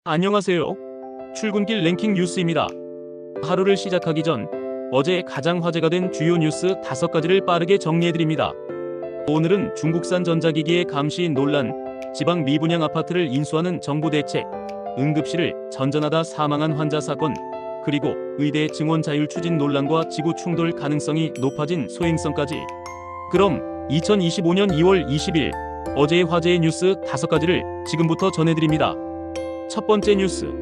안녕하세요. 출근길 랭킹 뉴스입니다. 하루를 시작하기 전 어제 가장 화제가 된 주요 뉴스 5가지를 빠르게 정리해드립니다. 오늘은 중국산 전자기기의 감시 논란, 지방 미분양 아파트를 인수하는 정부 대책, 응급실을 전전하다 사망한 환자 사건, 그리고 의대 증원 자율 추진 논란과 지구 충돌 가능성이 높아진 소행성까지. 그럼 2025년 2월 20일 어제의 화제의 뉴스 5가지를 지금부터 전해드립니다. 첫 번째 뉴스.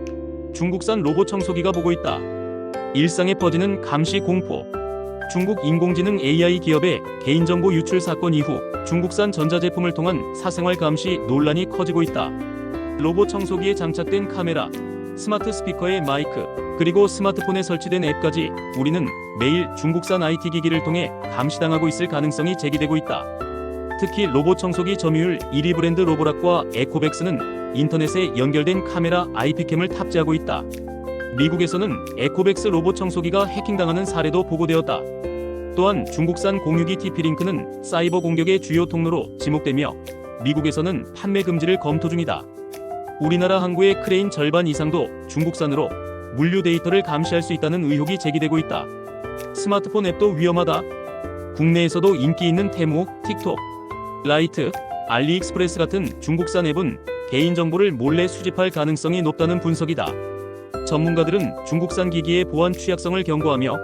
중국산 로봇 청소기가 보고 있다. 일상에 퍼지는 감시 공포. 중국 인공지능 AI 기업의 개인정보 유출 사건 이후 중국산 전자제품을 통한 사생활 감시 논란이 커지고 있다. 로봇 청소기에 장착된 카메라, 스마트 스피커의 마이크, 그리고 스마트폰에 설치된 앱까지 우리는 매일 중국산 IT 기기를 통해 감시당하고 있을 가능성이 제기되고 있다. 특히 로봇 청소기 점유율 1위 브랜드 로보락과 에코백스는 인터넷에 연결된 카메라 IP캠을 탑재하고 있다. 미국에서는 에코백스 로봇 청소기가 해킹당하는 사례도 보고되었다. 또한 중국산 공유기 TP-링크는 사이버 공격의 주요 통로로 지목되며 미국에서는 판매 금지를 검토 중이다. 우리나라 항구의 크레인 절반 이상도 중국산으로 물류 데이터를 감시할 수 있다는 의혹이 제기되고 있다. 스마트폰 앱도 위험하다. 국내에서도 인기 있는 테무, 틱톡, 라이트, 알리익스프레스 같은 중국산 앱은 개인정보를 몰래 수집할 가능성이 높다는 분석이다. 전문가들은 중국산 기기의 보안 취약성을 경고하며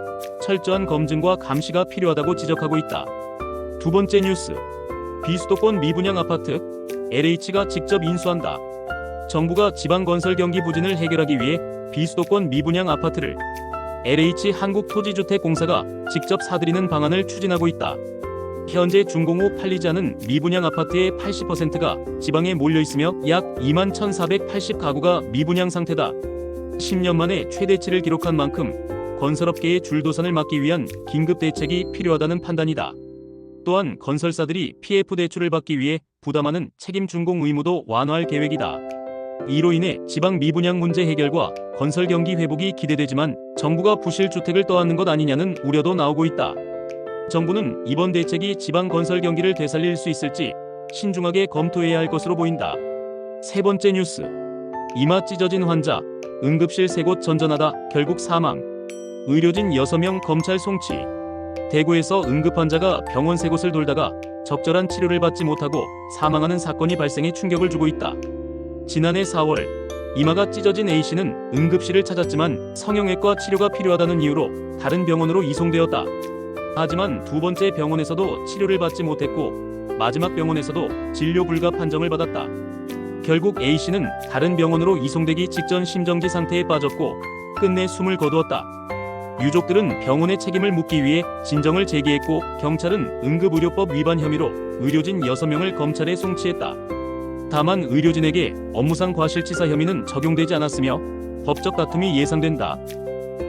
철저한 검증과 감시가 필요하다고 지적하고 있다. 두 번째 뉴스. 비수도권 미분양 아파트, LH가 직접 인수한다. 정부가 지방건설 경기 부진을 해결하기 위해 비수도권 미분양 아파트를 LH 한국토지주택공사가 직접 사들이는 방안을 추진하고 있다. 현재 준공 후 팔리지 않은 미분양 아파트의 80%가 지방에 몰려있으며 약 21,480가구가 미분양 상태다. 10년 만에 최대치를 기록한 만큼 건설업계의 줄도산을 막기 위한 긴급 대책이 필요하다는 판단이다. 또한 건설사들이 PF 대출을 받기 위해 부담하는 책임 준공 의무도 완화할 계획이다. 이로 인해 지방 미분양 문제 해결과 건설 경기 회복이 기대되지만 정부가 부실 주택을 떠안는 것 아니냐는 우려도 나오고 있다. 정부는 이번 대책이 지방 건설 경기를 되살릴 수 있을지 신중하게 검토해야 할 것으로 보인다. 세 번째 뉴스. 이마 찢어진 환자, 응급실 3곳 전전하다 결국 사망. 의료진 6명 검찰 송치. 대구에서 응급 환자가 병원 3곳을 돌다가 적절한 치료를 받지 못하고 사망하는 사건이 발생해 충격을 주고 있다. 지난해 4월 이마가 찢어진 A씨는 응급실을 찾았지만 성형외과 치료가 필요하다는 이유로 다른 병원으로 이송되었다. 하지만 두 번째 병원에서도 치료를 받지 못했고 마지막 병원에서도 진료 불가 판정을 받았다. 결국 A씨는 다른 병원으로 이송되기 직전 심정지 상태에 빠졌고 끝내 숨을 거두었다. 유족들은 병원의 책임을 묻기 위해 진정을 제기했고 경찰은 응급의료법 위반 혐의로 의료진 6명을 검찰에 송치했다. 다만 의료진에게 업무상 과실치사 혐의는 적용되지 않았으며 법적 다툼이 예상된다.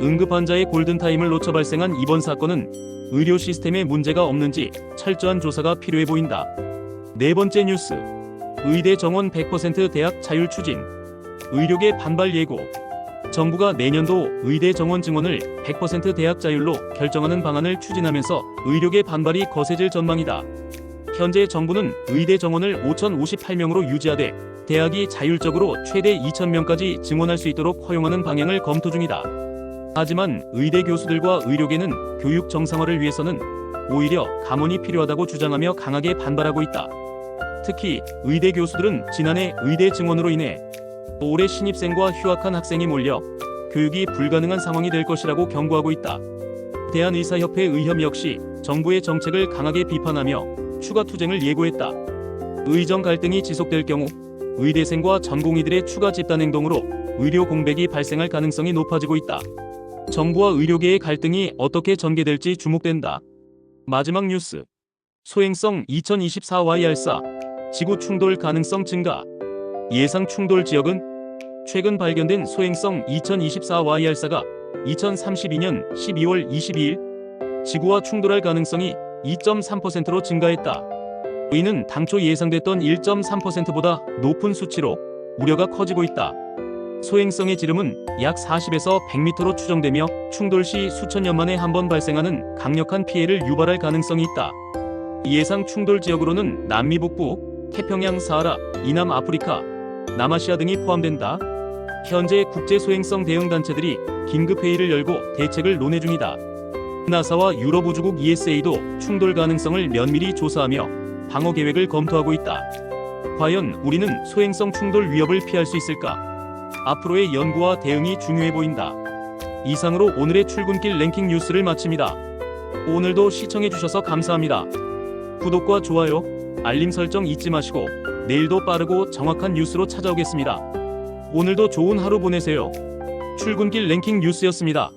응급 환자의 골든타임을 놓쳐 발생한 이번 사건은 의료 시스템에 문제가 없는지 철저한 조사가 필요해 보인다. 네 번째 뉴스. 의대 정원 100% 대학 자율 추진. 의료계 반발 예고. 정부가 내년도 의대 정원 증원을 100% 대학 자율로 결정하는 방안을 추진하면서 의료계 반발이 거세질 전망이다. 현재 정부는 의대 정원을 5,058명으로 유지하되 대학이 자율적으로 최대 2,000명까지 증원할 수 있도록 허용하는 방향을 검토 중이다. 하지만 의대 교수들과 의료계는 교육 정상화를 위해서는 오히려 감원이 필요하다고 주장하며 강하게 반발하고 있다. 특히 의대 교수들은 지난해 의대 증원으로 인해 올해 신입생과 휴학한 학생이 몰려 교육이 불가능한 상황이 될 것이라고 경고하고 있다. 대한의사협회 의협 역시 정부의 정책을 강하게 비판하며 추가 투쟁을 예고했다. 의정 갈등이 지속될 경우 의대생과 전공의들의 추가 집단 행동으로 의료 공백이 발생할 가능성이 높아지고 있다. 정부와 의료계의 갈등이 어떻게 전개될지 주목된다. 마지막 뉴스. 소행성 2024YR4 지구 충돌 가능성 증가. 예상 충돌 지역은 최근 발견된 소행성 2024YR4가 2032년 12월 22일 지구와 충돌할 가능성이 2.3%로 증가했다. 이는 당초 예상됐던 1.3%보다 높은 수치로 우려가 커지고 있다. 소행성의 지름은 약 40에서 100m로 추정되며 충돌 시 수천 년 만에 한 번 발생하는 강력한 피해를 유발할 가능성이 있다. 예상 충돌 지역으로는 남미 북부, 태평양 사하라, 이남 아프리카, 남아시아 등이 포함된다. 현재 국제 소행성 대응 단체들이 긴급 회의를 열고 대책을 논의 중이다. 나사와 유럽 우주국 ESA도 충돌 가능성을 면밀히 조사하며 방어 계획을 검토하고 있다. 과연 우리는 소행성 충돌 위협을 피할 수 있을까? 앞으로의 연구와 대응이 중요해 보인다. 이상으로 오늘의 출근길 랭킹 뉴스를 마칩니다. 오늘도 시청해주셔서 감사합니다. 구독과 좋아요, 알림 설정 잊지 마시고 내일도 빠르고 정확한 뉴스로 찾아오겠습니다. 오늘도 좋은 하루 보내세요. 출근길 랭킹 뉴스였습니다.